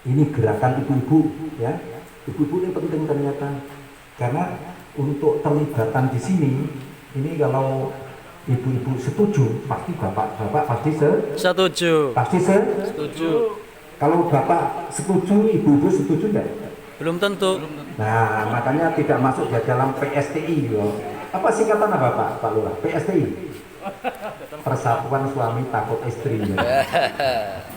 Ini gerakan ibu-ibu ya. Ibu-ibu ini penting ternyata karena untuk terlibatan di sini ini kalau ibu-ibu setuju pasti bapak-bapak pasti setuju. Setuju. Kalau bapak setuju, ibu-ibu setuju enggak? Belum tentu. Nah, makanya tidak masuk di dalam PSTI loh. Apa singkatan apa Pak Lurah? PSTI. Persatuan Suami Takut Istri.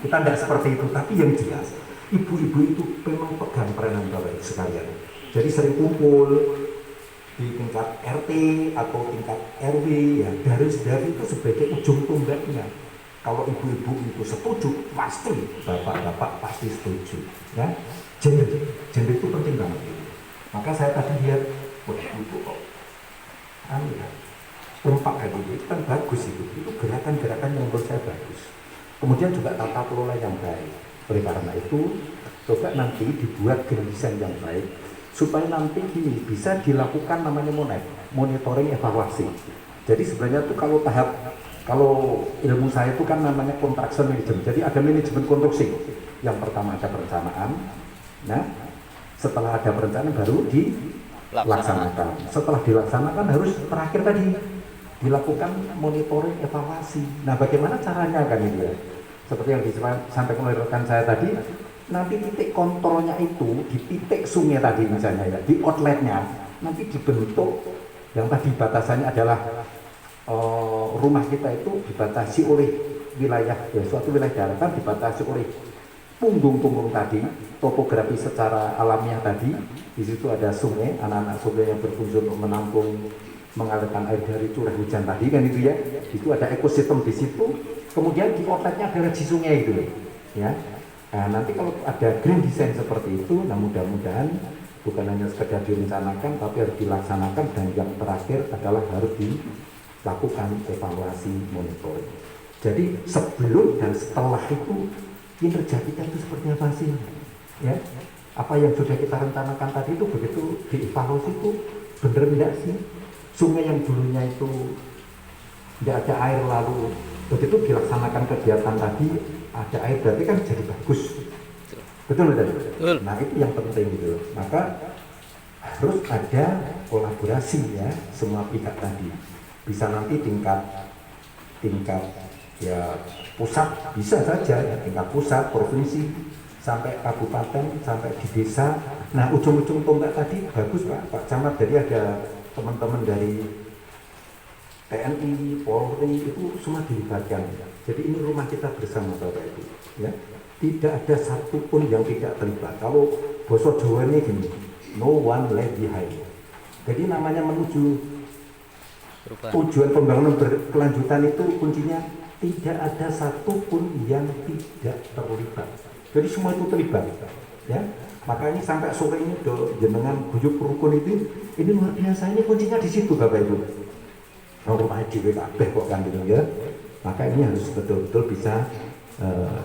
Kita tidak seperti itu, tapi yang jelas ibu-ibu itu memang pegang peranan Bapak sekalian. Jadi sering kumpul di tingkat RT atau tingkat RW ya, dari itu sebagai ujung tombaknya. Kalau ibu-ibu itu setuju, pasti bapak-bapak pasti setuju. Ya, gender itu penting banget. Maka saya tadi lihat, wah ibu kok, ya, kompak kayak gitu, itu kan bagus itu gerakan-gerakan yang menurut saya bagus. Kemudian juga tata kelola yang baik. Oleh karena itu, coba nanti dibuat grand design yang baik, supaya nanti gini bisa dilakukan namanya monitoring evaluasi. Jadi sebenarnya itu kalau ilmu saya itu kan namanya construction management. Jadi ada manajemen konstruksi. Yang pertama ada perencanaan. Nah, setelah ada perencanaan baru dilaksanakan. Setelah dilaksanakan harus terakhir tadi dilakukan monitoring evaluasi. Nah, bagaimana caranya kan ini ya? Seperti yang disampaikan oleh rekan saya tadi, nanti titik kontrolnya itu di titik sungai tadi misalnya ya, di outletnya nanti dibentuk yang tadi batasannya adalah rumah kita itu dibatasi oleh wilayah ya, suatu wilayah daratan dibatasi oleh punggung-punggung tadi, topografi secara alamiah tadi. Di situ ada sungai, anak-anak sungai yang berfungsi untuk menampung mengalirkan air dari curah hujan tadi kan itu ya. Itu ada ekosistem di situ. Kemudian di outletnya ada regi sungai itu ya. Nah, nanti kalau ada grand design seperti itu, nah mudah-mudahan bukan hanya sekedar direncanakan tapi harus dilaksanakan, dan yang terakhir adalah harus dilakukan evaluasi monitoring. Jadi sebelum dan setelah itu kinerja kita itu seperti apa sih? Ya, apa yang sudah kita rencanakan tadi itu begitu dievaluasi itu benar enggak sih? Sungai yang dulunya itu tidak ada air lalu begitu dilaksanakan kegiatan tadi ada air, berarti kan jadi bagus. Betul betul. Nah itu yang penting gitu. Maka harus ada kolaborasi ya semua pihak tadi. Bisa nanti tingkat ya pusat bisa saja ya, tingkat pusat provinsi sampai kabupaten sampai di desa. Nah ujung-ujung tombak tadi bagus Pak Camat, jadi ada teman-teman dari TNI, Polri itu semua dilibatkan. Jadi ini rumah kita bersama Bapak Ibu. Ya, tidak ada satupun yang tidak terlibat. Kalau bahasa Jawa ini gini, no one left behind. Jadi namanya menuju tujuan pembangunan berkelanjutan itu kuncinya tidak ada satupun yang tidak terlibat. Jadi semua itu terlibat. Ya, makanya sampai sore ini jenengan guyub rukun itu ini luar biasa, ini kuncinya di situ Bapak Ibu. Rumahnya di WKB kok kan gitu ya. Maka ini harus betul-betul bisa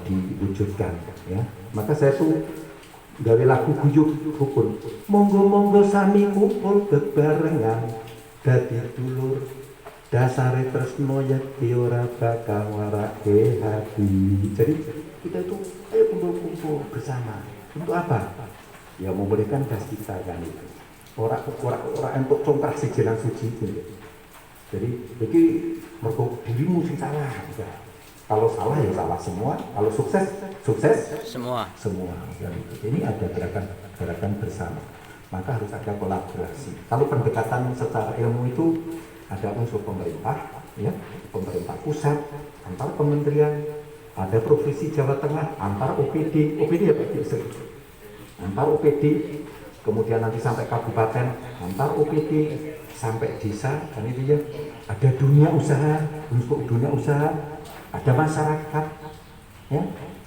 diwujudkan ya. Maka saya tuh gawe lagu guyub rukun. Monggo-monggo sami kumpul bebarengan dadi dulur. Dasare tresno yekti ora bakal warake hati. Jadi kita itu ayo kumpul-kumpul bersama. Untuk apa? Ya memberikan gas kita kan itu. Orang untuk congkrah si jalan suci itu. Jadi mergo dirimu sing salah. Ya. Kalau salah ya salah semua. Kalau sukses semua. Jadi ini ada gerakan bersama. Maka harus ada kolaborasi. Kalau pendekatan secara ilmu itu ada unsur pemerintah, ya, pemerintah pusat, antar kementerian, ada provinsi Jawa Tengah, antar OPD ya Pak, antar OPD, kemudian nanti sampai kabupaten, antar OPD, sampai desa, kan itu ya, ada dunia usaha, untuk dunia usaha, ada masyarakat, ya,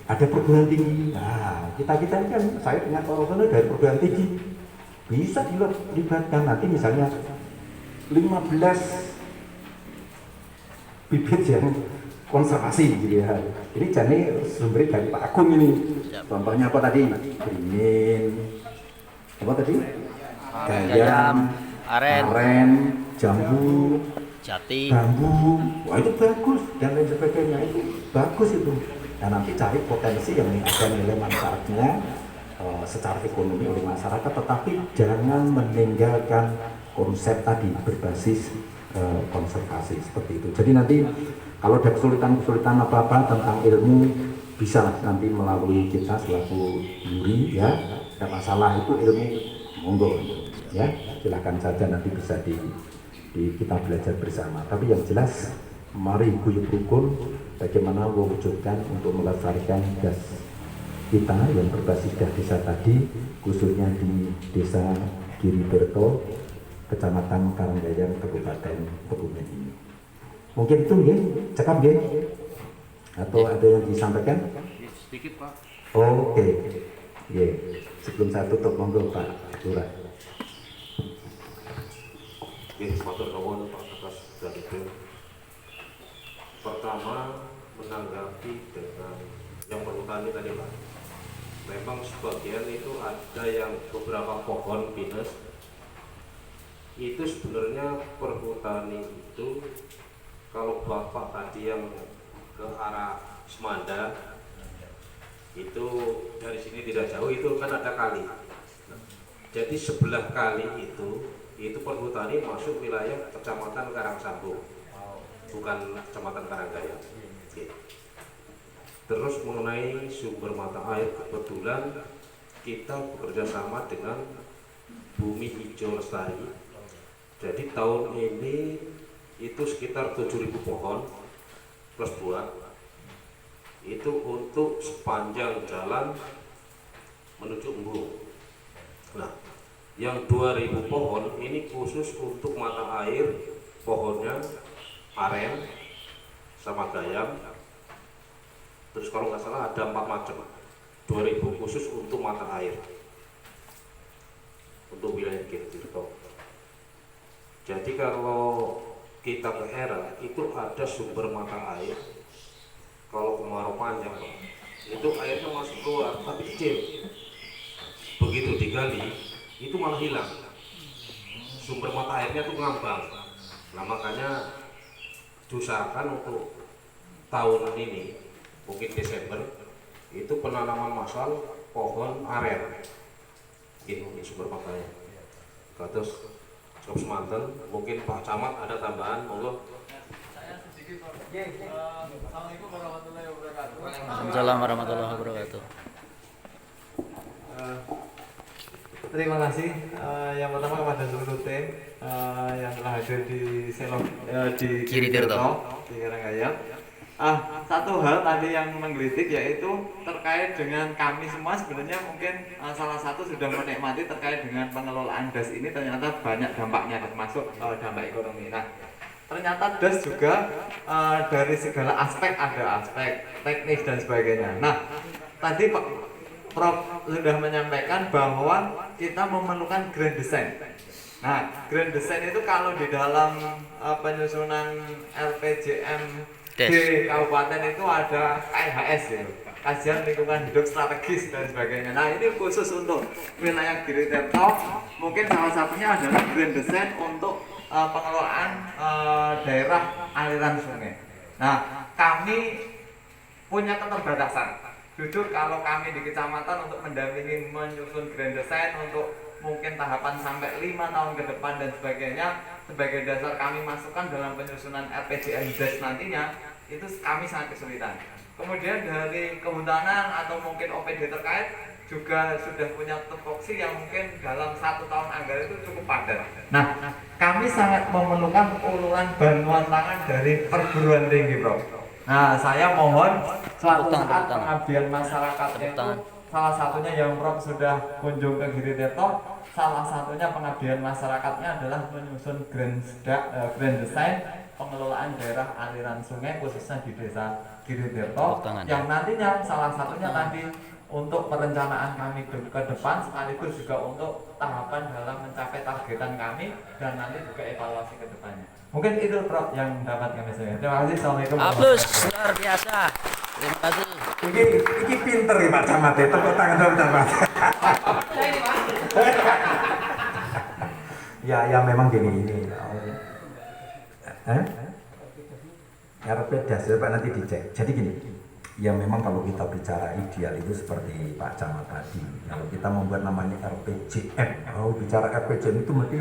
ada perguruan tinggi. Nah, kita ini kan, saya dengan orang dari perguruan tinggi, bisa dilibatkan nanti misalnya 15 bibit yang konservasi gitu ya. Ini jane sumber dari Pak Agung ini. Contohnya apa tadi? Beringin. Apa tadi? Gayam, aren, jambu, jati, bambu. Wah itu bagus dan lain sebagainya, itu bagus itu. Nah nanti cari potensi yang ada nilai manfaatnya secara ekonomi oleh masyarakat, tetapi jangan meninggalkan konsep tadi berbasis konservasi seperti itu. Jadi nanti kalau ada kesulitan-kesulitan apa-apa tentang ilmu, bisa nanti melalui kita selaku juri ya. Ada masalah itu ilmu, monggo ya, silakan saja nanti bisa kita belajar bersama. Tapi yang jelas mari guyub rukun bagaimana mewujudkan untuk melestarikan gas kita yang berbasis gas desa tadi, khususnya di desa Giriberto, Kecamatan Karanggayan, Kabupaten Kebumen ini. Mungkin itu ya, cekap ya? Atau ada yang disampaikan? Sedikit Pak. Oke, ya. Sebelum saya tutup, monggo Pak Lurah. Oke, matur nuwun Pak atas dari itu. Pertama menanggapi dengan yang perhutani tadi Pak. Memang sebagian itu ada yang beberapa pohon pinus. Itu sebenarnya perhutani itu kalau Bapak tadi yang ke arah Semanda itu dari sini tidak jauh, itu kan ada kali. Jadi sebelah kali itu perhutani masuk wilayah Kecamatan Karangsambung, bukan Kecamatan Karanggaya. Terus mengenai sumber mata air, kebetulan kita bekerja sama dengan Bumi Hijau Lestari. Jadi tahun ini itu sekitar 7.000 pohon plus buah. Itu untuk sepanjang jalan menuju Embung. Nah, yang 2.000 pohon ini khusus untuk mata air, pohonnya aren sama gayam. Terus kalau nggak salah ada 4 macam. 2.000 khusus untuk mata air untuk wilayah Giriberto. Jadi kalau kita ke era itu ada sumber mata air. Kalau kemarau panjang Pak, itu airnya masuk keluar tapi kecil. Begitu digali itu malah hilang. Sumber mata airnya tuh ngambang. Nah makanya diusahakan untuk tahun ini mungkin Desember itu penanaman massal pohon aren. Ini sumber mata air. Terus cukup semanten, mungkin Pak Camat ada tambahan, monggo. Assalamualaikum warahmatullahi wabarakatuh. Waalaikumsalam warahmatullahi wabarakatuh. Terima kasih yang pertama kepada seluruh tim yang telah hadir di di Giriberto di Karanggaya. Satu hal tadi yang menggelitik yaitu terkait dengan kami semua sebenarnya mungkin salah satu sudah menikmati terkait dengan pengelolaan DAS ini, ternyata banyak dampaknya termasuk dampak ekonomi. Nah, ternyata DAS juga dari segala aspek, ada aspek teknis dan sebagainya. Nah, tadi Pak Prof sudah menyampaikan bahwa kita memerlukan grand design. Nah, grand design itu kalau di dalam penyusunan LPJM di kabupaten itu ada KLHS gitu, kajian lingkungan hidup strategis dan sebagainya. Nah, ini khusus untuk wilayah Giriberto, mungkin salah satunya adalah grand design untuk pengelolaan daerah aliran sungai. Nah, kami punya keterbatasan. Jujur kalau kami di kecamatan untuk mendampingi menyusun grand design untuk mungkin tahapan sampai 5 tahun ke depan dan sebagainya, sebagai dasar kami masukkan dalam penyusunan RPJM DAS nantinya, itu kami sangat kesulitan. Kemudian dari kehutanan atau mungkin OPD terkait juga sudah punya tupoksi yang mungkin dalam 1 tahun anggaran itu cukup padat. Nah, kami sangat memerlukan uluran bantuan tangan dari perguruan tinggi, Bro. Nah, saya mohon suatu saat pengabdian masyarakatnya itu salah satunya yang Prof sudah kunjung ke Giriberto, salah satunya pengabdian masyarakatnya adalah menyusun grand design pengelolaan daerah aliran sungai khususnya di desa Giriberto, yang nantinya salah satunya tadi untuk perencanaan kami ke depan sekaligus juga untuk tahapan dalam mencapai targetan kami dan nanti juga evaluasi ke depannya. Mungkin itu Prof yang dapat kami sampaikan. Terima kasih. Assalamualaikum. Aplaus luar biasa. Terima kasih. Ini pinter ya Pak Camat ya, tepuk tangan dong Camat. Ya memang gini ini. RP DAS Pak nanti dicek. Jadi gini, Ya memang kalau kita bicara ideal itu seperti Pak Camat tadi. Kalau kita membuat namanya RPJM, bicara RPJM itu mesti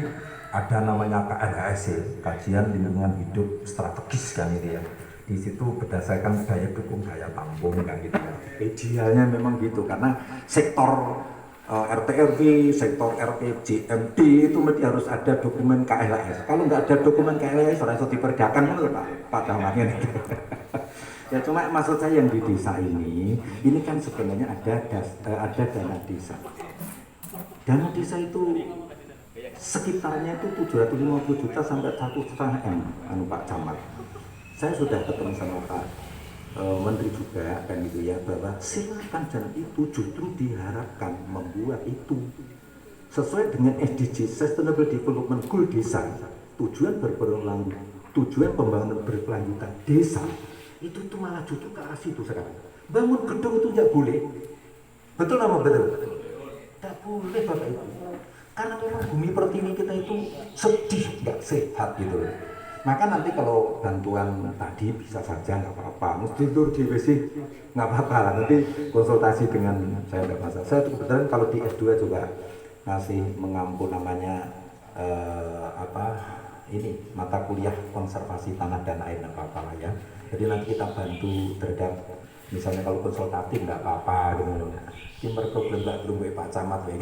ada namanya KLHS, kajian lingkungan hidup strategis kan itu ya. Di situ berdasarkan daya dukung daya tampung kan gitu ya. Idealnya memang gitu karena sektor RT/RW, sektor RPJMD itu mesti harus ada dokumen KLHS. Kalau nggak ada dokumen KLHS, orang itu diperdakan itu Pak Camat ini. Ya cuma maksud saya yang di desa ini kan sebenarnya ada dana desa. Dana desa itu sekitarnya itu 750 juta sampai 1,5 M, Pak Camat. Saya sudah ketemu sama Pak Menteri juga kan gitu ya, bahwa silakan dan itu justru diharapkan membuat itu sesuai dengan SDG Sustainable Development Goal desa, tujuan pembangunan berkelanjutan desa. Itu tuh malah justru ke arah situ sekarang. Bangun gedung itu tidak boleh. Betul apa betul? Tidak boleh Bapak Ibu. Karena memang bumi pertiwi kita itu sedih, nggak sehat gitu loh. Maka nanti kalau bantuan tadi bisa saja nggak apa-apa. Mesti tidur di WC nggak apa-apa lah. Nanti konsultasi dengan saya nggak masalah. Saya kebetulan kalau di S2 juga masih mengampu namanya mata kuliah konservasi tanah dan air nggak apa-apa lah ya. Jadi nanti kita bantu terhadap misalnya kalau konsultatif nggak apa-apa gitu. Timber problem nggak belum Pak Camat ya.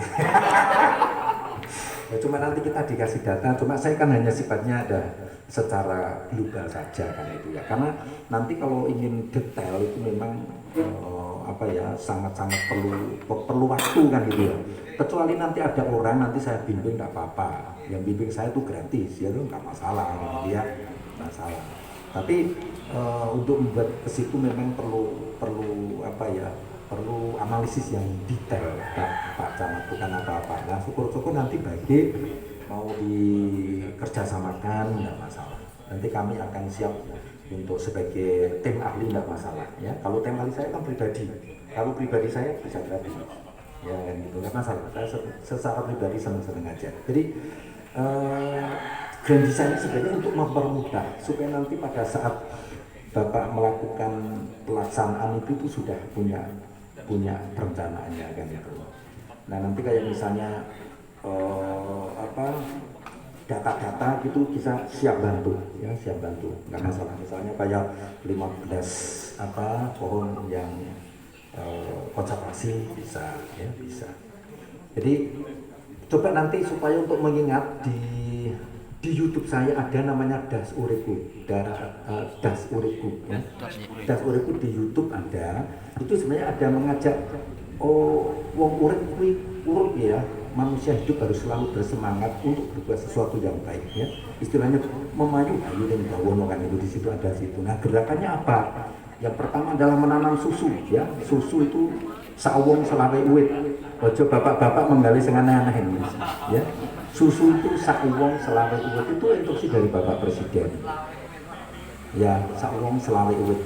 Ya cuma nanti kita dikasih data. Cuma saya kan hanya sifatnya ada secara global saja kan itu ya. Karena nanti kalau ingin detail itu memang sangat-sangat perlu waktu kan gitu ya. Kecuali nanti ada orang nanti saya bimbing nggak apa-apa. Yang bimbing saya itu gratis ya itu nggak masalah gitu ya. Masalah. Tapi untuk membuat ke situ memang perlu analisis yang detail Pak Camat, bukan apa-apa. Nah syukur-syukur nanti bagi mau dikerjasamakan nggak masalah. Nanti kami akan siap untuk sebagai tim ahli nggak masalah ya. Kalau tim ahli saya kan pribadi, kalau pribadi saya bisa gratis ya kan gitu nggak masalah. Saya secara pribadi senang-senang aja. Jadi grand design sebenarnya untuk mempermudah supaya nanti pada saat Bapak melakukan pelaksanaan itu sudah punya perencanaannya kan gitu. Nah nanti kayak misalnya data-data gitu bisa siap bantu nggak masalah. Misalnya kayak 15 pohon yang konservasi bisa. Jadi coba nanti supaya untuk mengingat di YouTube saya ada namanya Das Uriku ya. Das Uriku di YouTube ada. Itu sebenarnya ada mengajak wong urip kuwi urip ya. Manusia hidup harus selalu bersemangat untuk berbuat sesuatu yang baik ya. Istilahnya memayu ayu ning bawono kan itu di situ ada situ. Nah, gerakannya apa? Yang pertama adalah menanam susu ya. Susu itu sawong selawe uwit. Ojo bapak-bapak menggali sing aneh-aneh ini ya. Susu itu sawong selawe uwit itu instruksi dari Bapak Presiden. Ya, sawong selawe uwit.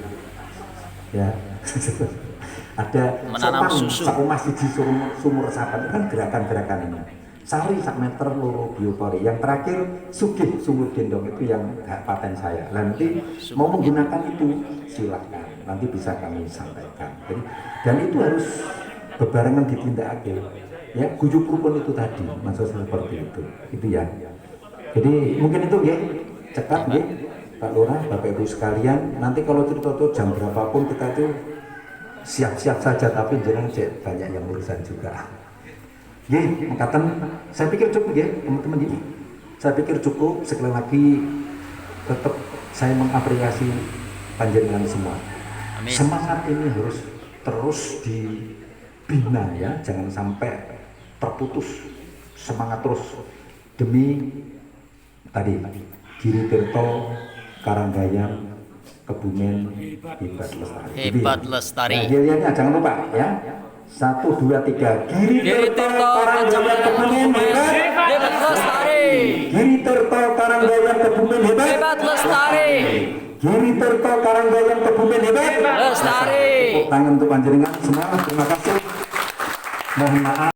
Ya. Ada menanam susu. Sakumah siji sumur resapan itu kan gerakan-gerakan ini. Sari sak meter loro biopori. Yang terakhir sugih sumur gendong itu yang paten saya. Nanti mau menggunakan itu silakan. Nanti bisa kami sampaikan. Jadi, dan itu harus bebarengan ditindakake. Ya, gujub rukun itu tadi maksud seperti itu ya. Jadi mungkin itu ya cekat ya Pak Lurah, Bapak Ibu sekalian. Nanti kalau cerita tuh jam berapapun kita tuh siap-siap saja, tapi jangan banyak yang urusan juga. Ya, makatan saya pikir cukup ya teman-teman ini. Saya pikir cukup. Sekali lagi tetap saya mengapresiasi panjenengan semua. Amin. Semangat ini harus terus dibina ya, jangan sampai terputus. Semangat terus demi tadi Giri Tirto, Karanggayam, Kebumen, Hebat Lestari. Nah, gilirannya jangan lupa ya. 1, 2, 3. Giri Tirto, Karanggayam, Kebumen, Hebat Lestari. Giri Tirto, Karanggayam, Kebumen, Hebat Lestari. Giri Tirto, Karanggayam, Kebumen, Hebat Lestari. Tepuk tangan untuk panjenengan semua. Terima kasih. Mohon maaf.